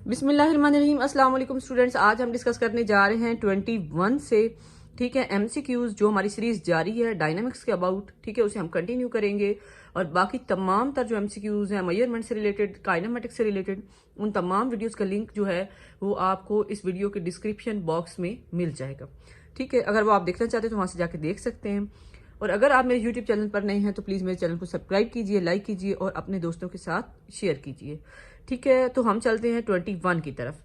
बिस्मिल्लाहिर्रहमानिर्रहीम। अस्सलाम वालेकुम स्टूडेंट्स, आज हम डिस्कस करने जा रहे हैं 21 से, ठीक है, एमसीक्यूज जो हमारी सीरीज जारी है डायनामिक्स के अबाउट, ठीक है, उसे हम कंटिन्यू करेंगे। और बाकी तमाम तर जो एमसीक्यूज हैं मेजरमेंट से रिलेटेड, काइनेमेटिक्स से रिलेटेड, उन तमाम वीडियोस का लिंक जो है वो आपको इस वीडियो के डिस्क्रिप्शन बॉक्स में मिल जाएगा, ठीक है। अगर वो आप देखना चाहते हैं तो वहाँ से जाके देख सकते हैं। और अगर आप मेरे यूट्यूब चैनल पर नए हैं तो प्लीज़ मेरे चैनल को सब्सक्राइब कीजिए, लाइक कीजिए और अपने दोस्तों के साथ शेयर कीजिए, ठीक है। तो हम चलते हैं 21 की तरफ।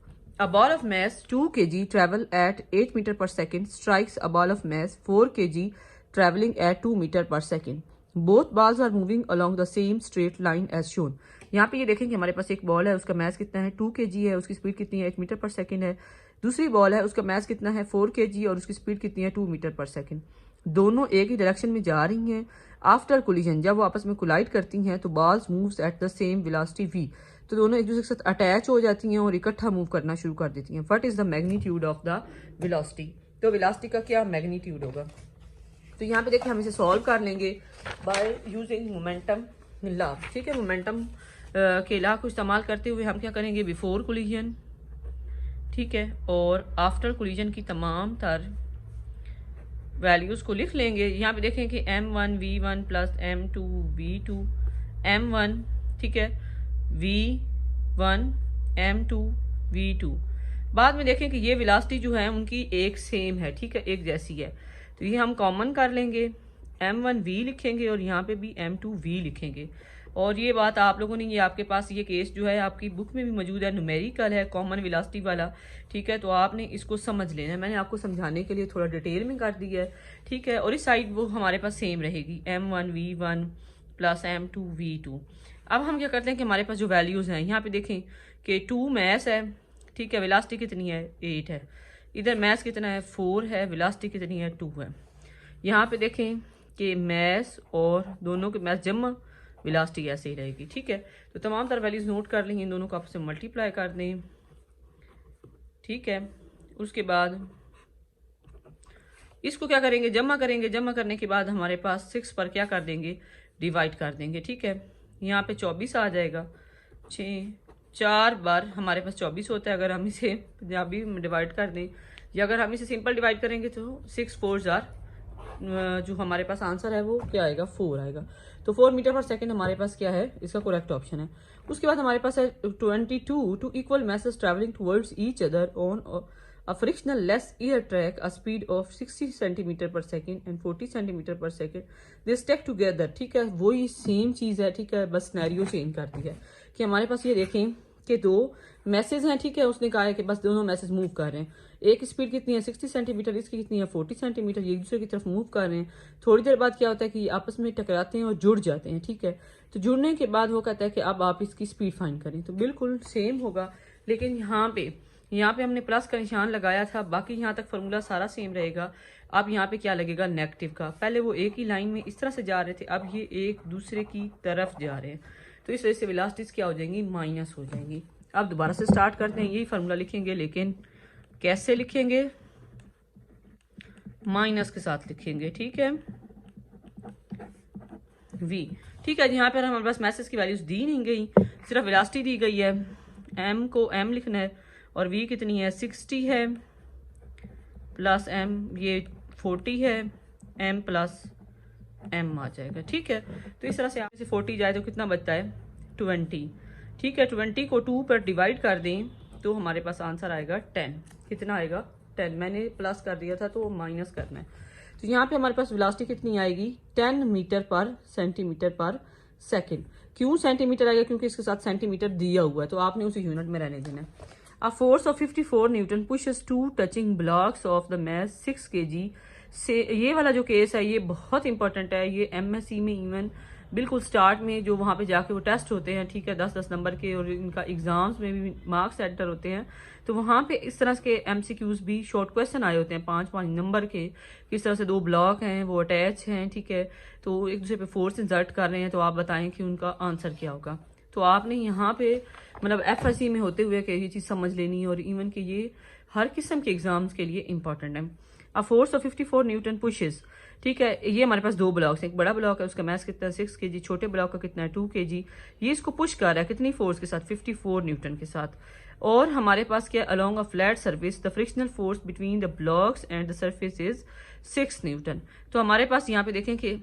A ball of mass 2 kg travel at 8 metre per second strikes a ball of mass 4 kg travelling at 2 metre per second. Both balls are moving along the same straight line as shown. यहाँ पे ये देखेंगे हमारे पास एक ball है, उसका mess कितना है 2 kg है, उसकी स्पीड कितनी है 8 मीटर पर सेकेंड है। दूसरी बॉल है, उसका मैस कितना है 4 kg और उसकी स्पीड कितनी है 2 मीटर पर सेकेंड। दोनों एक ही डायरेक्शन में जा रही हैं। आफ्टर कोलिजन, जब वो आपस में कोलाइड करती हैं तो balls moves eight the same velocity v, तो दोनों एक दूसरे के साथ अटैच हो जाती हैं और इकट्ठा मूव करना शुरू कर देती हैं। What is the magnitude of the velocity, तो वेलोसिटी का क्या मैग्नीट्यूड होगा। तो यहाँ पे देखिए हम इसे सॉल्व कर लेंगे बाय यूजिंग मोमेंटम लॉ, ठीक है। मोमेंटम के लॉ को इस्तेमाल करते हुए हम क्या करेंगे, बिफोर कोलिजन, ठीक है, और आफ्टर कोलिजन की तमाम तर वैल्यूज को लिख लेंगे। यहाँ पे देखें कि m1 v1 plus m2 v2, m1, ठीक है, v1 m2 v2। बाद में देखें कि ये वेलोसिटी जो है उनकी एक सेम है, ठीक है, एक जैसी है। तो ये हम कॉमन कर लेंगे, m1 v लिखेंगे और यहाँ पे भी m2 v लिखेंगे। और ये बात आप लोगों ने, ये आपके पास ये केस जो है आपकी बुक में भी मौजूद है, न्यूमेरिकल है, कॉमन वेलोसिटी वाला, ठीक है। तो आपने इसको समझ लेना है, मैंने आपको समझाने के लिए थोड़ा डिटेल में कर दिया है, ठीक है। और इस साइड वो हमारे पास सेम रहेगी, m1 v1 plus m2 v2। अब हम क्या करते हैं कि हमारे पास जो वैल्यूज़ हैं, यहाँ पे देखें कि 2 मैस है, ठीक है, वेलोसिटी कितनी है 8 है, इधर मैस कितना है 4 है, वेलोसिटी कितनी है 2 है। यहाँ पे देखें कि मैस और दोनों के मैस जमा, वेलोसिटी ऐसे ही रहेगी, ठीक है। तो तमाम तरह वैल्यूज नोट कर लेंगे, इन दोनों को आपस में मल्टीप्लाई कर दें, ठीक है। उसके बाद इसको क्या करेंगे, जमा करेंगे। जमा करने के बाद हमारे पास 6 पर क्या कर देंगे, डिवाइड कर देंगे, ठीक है। यहाँ पे 24 आ जाएगा, 4 बार हमारे पास 24 होता है। अगर हम इसे पंजाबी में डिवाइड कर दें या अगर हम इसे सिंपल डिवाइड करेंगे तो 6 4 जो हमारे पास आंसर है वो क्या आएगा, 4 आएगा। तो 4 मीटर पर सेकेंड हमारे पास क्या है, इसका करेक्ट ऑप्शन है। उसके बाद हमारे पास है 22 two equal masses travelling towards each other on a frictionless air track a speed of 60 centimeter per second and 40 centimeter per second they stack together, ठीक है। वही सेम चीज़ है, ठीक है, बस सिनेरियो चेंज करती है कि हमारे पास ये देखें कि 2 मैसेज हैं, ठीक है। उसने कहा है कि बस दोनों मैसेज मूव कर रहे हैं, एक स्पीड कितनी है 60 सेंटीमीटर, इसकी कितनी है 40 सेंटीमीटर, ये एक दूसरे की तरफ मूव कर रहे हैं। थोड़ी देर बाद क्या होता है कि आपस में टकराते हैं और जुड़ जाते हैं, ठीक है। तो जुड़ने के बाद वो कहता है कि अब आप इसकी स्पीड फाइंड करें, तो बिल्कुल सेम होगा, लेकिन यहाँ पे हमने प्लस का निशान लगाया था, बाकी यहाँ तक फार्मूला सारा सेम रहेगा। अब यहाँ पे क्या लगेगा, नेगेटिव का। पहले वो एक ही लाइन में इस तरह से जा रहे थे, अब ये एक दूसरे की तरफ जा रहे हैं, तो इस वजह से वेलोसिटीज क्या हो जाएंगी, माइनस हो जाएंगी। अब दोबारा से स्टार्ट करते हैं, यही फार्मूला लिखेंगे, लेकिन कैसे लिखेंगे, माइनस के साथ लिखेंगे, ठीक है, v, ठीक है। यहाँ पर हमारे पास मैसेज की वैल्यूज दी नहीं गई, सिर्फ वेलोसिटी दी गई है। m को m लिखना है और v कितनी है 60 है प्लस m ये 40 है, m प्लस m आ जाएगा, ठीक है। तो इस तरह से आप इसे 40 जाए तो कितना बचता है 20, ठीक है। 20 को 2 पर डिवाइड कर दें तो हमारे पास आंसर आएगा 10। कितना आएगा 10, मैंने प्लस कर दिया था तो माइनस करना है। तो यहाँ पे हमारे पास वेलोसिटी कितनी आएगी 10 मीटर पर सेंटीमीटर पर सेकेंड। क्यों सेंटीमीटर आएगा, क्योंकि इसके साथ सेंटीमीटर दिया हुआ है, तो आपने उसे यूनिट में रहने देना है। A force of 54 Newton pushes 2 touching blocks of the mass 6 kg से, ये वाला जो केस है ये बहुत इंपॉर्टेंट है। ये MSc में इवन बिल्कुल स्टार्ट में जो वहाँ पे जाके वो टेस्ट होते हैं, ठीक है, 10-10 नंबर के, और इनका एग्जाम्स में भी मार्क्स एंटर होते हैं, तो वहाँ पे इस तरह के MCQs भी शॉर्ट क्वेश्चन आए होते हैं 5-5 नंबर के। किस तरह से 2 ब्लॉक हैं वो अटैच हैं, ठीक है, तो एक दूसरे पे फोर्स इंसर्ट कर रहे हैं, तो आप बताएं कि उनका आंसर क्या होगा। तो आपने यहाँ पे मतलब FSC में होते हुए कि ये चीज़ समझ लेनी है, और इवन कि ये हर किस्म के एग्जाम्स के लिए इम्पॉर्टेंट है। A force of 54 Newton pushes, ठीक है। ये हमारे पास दो ब्लॉक्स हैं, एक बड़ा ब्लॉक है उसका मास कितना है 6 kg, छोटे ब्लॉक का कितना है 2 kg। ये इसको पुश कर रहा है कितनी फोर्स के साथ 54 न्यूटन के साथ। और हमारे पास क्या along a flat surface the frictional force between the blocks and the surface is 6 Newton. तो हमारे पास यहाँ पे देखें कि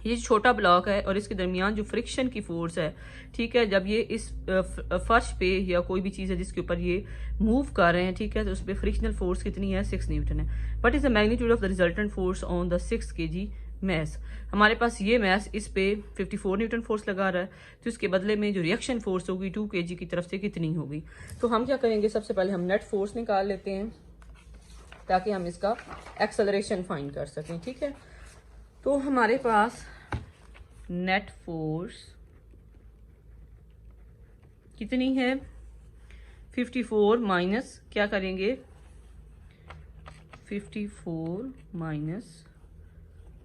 ये छोटा ब्लॉक है और इसके दरमियान जो फ्रिक्शन की फोर्स है, ठीक है, जब ये इस फर्श पे या कोई भी चीज़ है जिसके ऊपर ये मूव कर रहे हैं, ठीक है, तो उस पर फ्रिक्शनल फोर्स कितनी है 6 न्यूटन है। What is the magnitude of the resultant force on the 6 kg mass. हमारे पास ये मैस इस पे 54 न्यूटन फोर्स लगा रहा है, तो इसके बदले में जो रिएक्शन फोर्स होगी 2 kg की तरफ से कितनी होगी। तो हम क्या करेंगे, सबसे पहले हम नेट फोर्स निकाल लेते हैं ताकि हम इसका एक्सेलरेशन फाइंड कर सकें, ठीक है। तो हमारे पास नेट फोर्स कितनी है 54 माइनस क्या करेंगे 54 माइनस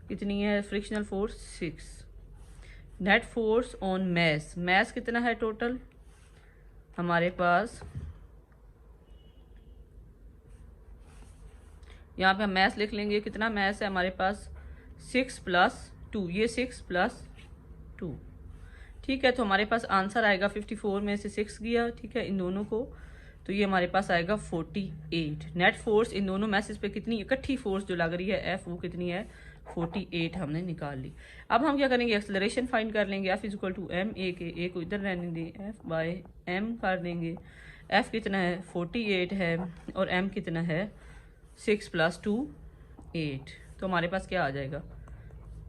कितनी है frictional force 6। Net force on mass, mass कितना है टोटल हमारे पास, यहाँ पे हम मैस लिख लेंगे, कितना मैस है हमारे पास 6 + 2, ये 6 + 2, ठीक है। तो हमारे पास आंसर आएगा 54 में से 6 गया, ठीक है, इन दोनों को, तो ये हमारे पास आएगा 48। नेट फोर्स इन दोनों मैसेज पे कितनी इकट्ठी फोर्स जो लग रही है एफ, वो कितनी है 48 हमने निकाल ली। अब हम क्या करेंगे, एक्सेलरेशन फाइंड कर लेंगे। एफ = m a के, ए को इधर रहने दें, F/m कर देंगे। एफ कितना है 48 है और m कितना है 6 + 2 8, तो हमारे पास क्या आ जाएगा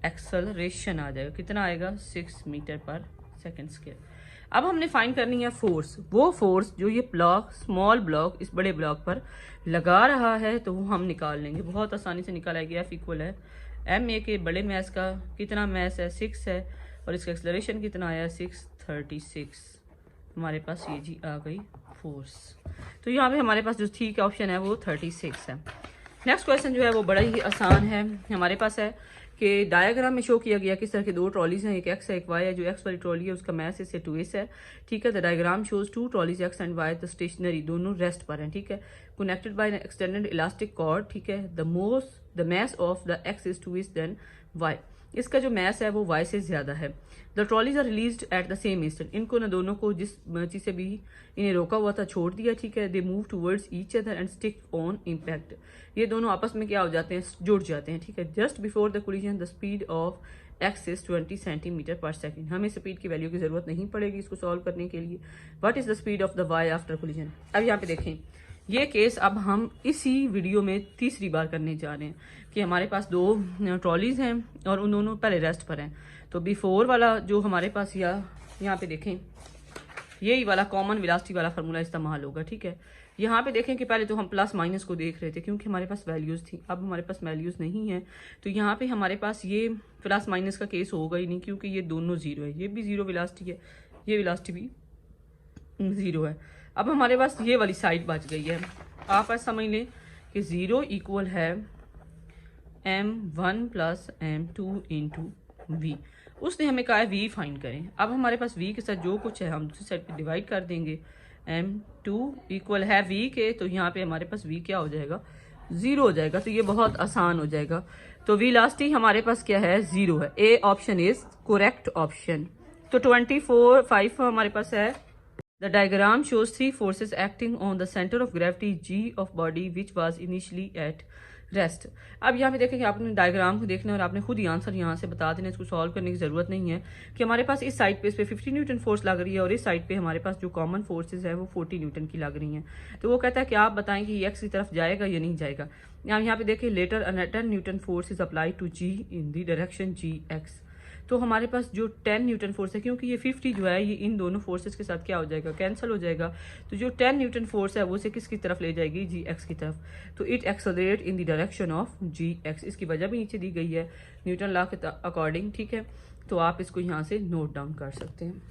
एक्सेलरेशन आ जाएगा, कितना आएगा 6 मीटर/सेकंड²। अब हमने फाइंड करनी है फोर्स, वो फोर्स जो ये ब्लॉक स्मॉल ब्लॉक इस बड़े ब्लॉक पर लगा रहा है, तो वो हम निकाल लेंगे, बहुत आसानी से निकाल आएगी। एफ इक्वल है एम ए के बड़े मैस का कितना मैस है 6 है और इसका एक्सेलरेशन कितना आया 636, हमारे पास ये जी आ गई फोर्स। तो यहाँ पे हमारे पास जो ठीक ऑप्शन है वो 36 है। नेक्स्ट क्वेश्चन जो है वो बड़ा ही आसान है, हमारे पास है कि डायग्राम में शो किया गया किस तरह के दो ट्रॉलीज हैं, एक एक्स है एक वाई है। जो एक्स वाली ट्रॉली है उसका मैस इससे 2s है, ठीक है। The diagram shows 2 trolleys X and Y, the stationary दोनों रेस्ट पर हैं, ठीक है, connected by an extended elastic cord, ठीक है। The mass of the X is 2s than Y, इसका जो मैस है वो वाई से ज्यादा है। The trolleys are released at the same instant, इनको न दोनों को जिस चीज से भी इन्हें रोका हुआ था छोड़ दिया, ठीक है। They move towards each other and stick on impact, ये दोनों आपस में क्या हो जाते हैं जुड़ जाते हैं, ठीक है। Just before the collision the speed of x is 20 cm/s, हमें स्पीड की वैल्यू की जरूरत नहीं पड़ेगी इसको सॉल्व करने के लिए। What is the speed of the Y after collision. अब यहाँ पे देखें ये केस अब हम इसी वीडियो में तीसरी बार करने जा रहे हैं कि हमारे पास दो ट्रॉलीज हैं और उन दोनों पहले रेस्ट पर हैं। तो बिफोर वाला जो हमारे पास यहाँ पे देखें यही वाला कॉमन वेलोसिटी वाला फार्मूला इस्तेमाल होगा, ठीक है। यहाँ पे देखें कि पहले तो हम प्लस माइनस को देख रहे थे क्योंकि हमारे पास वैल्यूज थी, अब हमारे पास वैल्यूज नहीं है, तो यहाँ पे हमारे पास ये प्लस माइनस का केस होगा ही नहीं क्योंकि ये दोनों जीरो है, ये भी जीरो वेलोसिटी है, ये वेलोसिटी भी जीरो है। अब हमारे पास ये वाली साइड बच गई है, आप ऐसा समझ लें कि 0 इक्वल है m1 + m2 × v। उसने हमें कहा है v फाइंड करें। अब हमारे पास v के साथ जो कुछ है हम दूसरी साइड पे डिवाइड कर देंगे, m2 इक्वल है v के, तो यहाँ पे हमारे पास v क्या हो जाएगा 0 हो जाएगा, तो ये बहुत आसान हो जाएगा। तो वेलोसिटी हमारे पास क्या है 0 है, A option is correct option. तो 24/5 हमारे पास है। The diagram shows 3 forces acting on the center of gravity g of body which was initially at rest। अब यहाँ पे देखें कि आपने डायग्राम को देखना है और आपने खुद ही आंसर यहाँ से बता देना, इसको सॉल्व करने की जरूरत नहीं है कि हमारे पास इस साइड पे इस पे 50 न्यूटन फोर्स लग रही है और इस साइड पे हमारे पास जो कॉमन फोर्सेज है वो 40 न्यूटन की लग रही हैं। तो वो कहता है कि आप बताएं कि एक्स की तरफ जाएगा या नहीं जाएगा। यहाँ पे देखिए later 10 newton force is apply to G in the direction G X. तो हमारे पास जो 10 न्यूटन फोर्स है, क्योंकि ये 50 जो है ये इन दोनों फोर्सेस के साथ क्या हो जाएगा कैंसिल हो जाएगा, तो जो 10 न्यूटन फोर्स है वो से किसकी तरफ ले जाएगी जी एक्स की तरफ। तो it accelerate in the direction of G X, इसकी वजह भी नीचे दी गई है न्यूटन लॉ के अकॉर्डिंग, ठीक है। तो आप इसको यहाँ से नोट डाउन कर सकते हैं।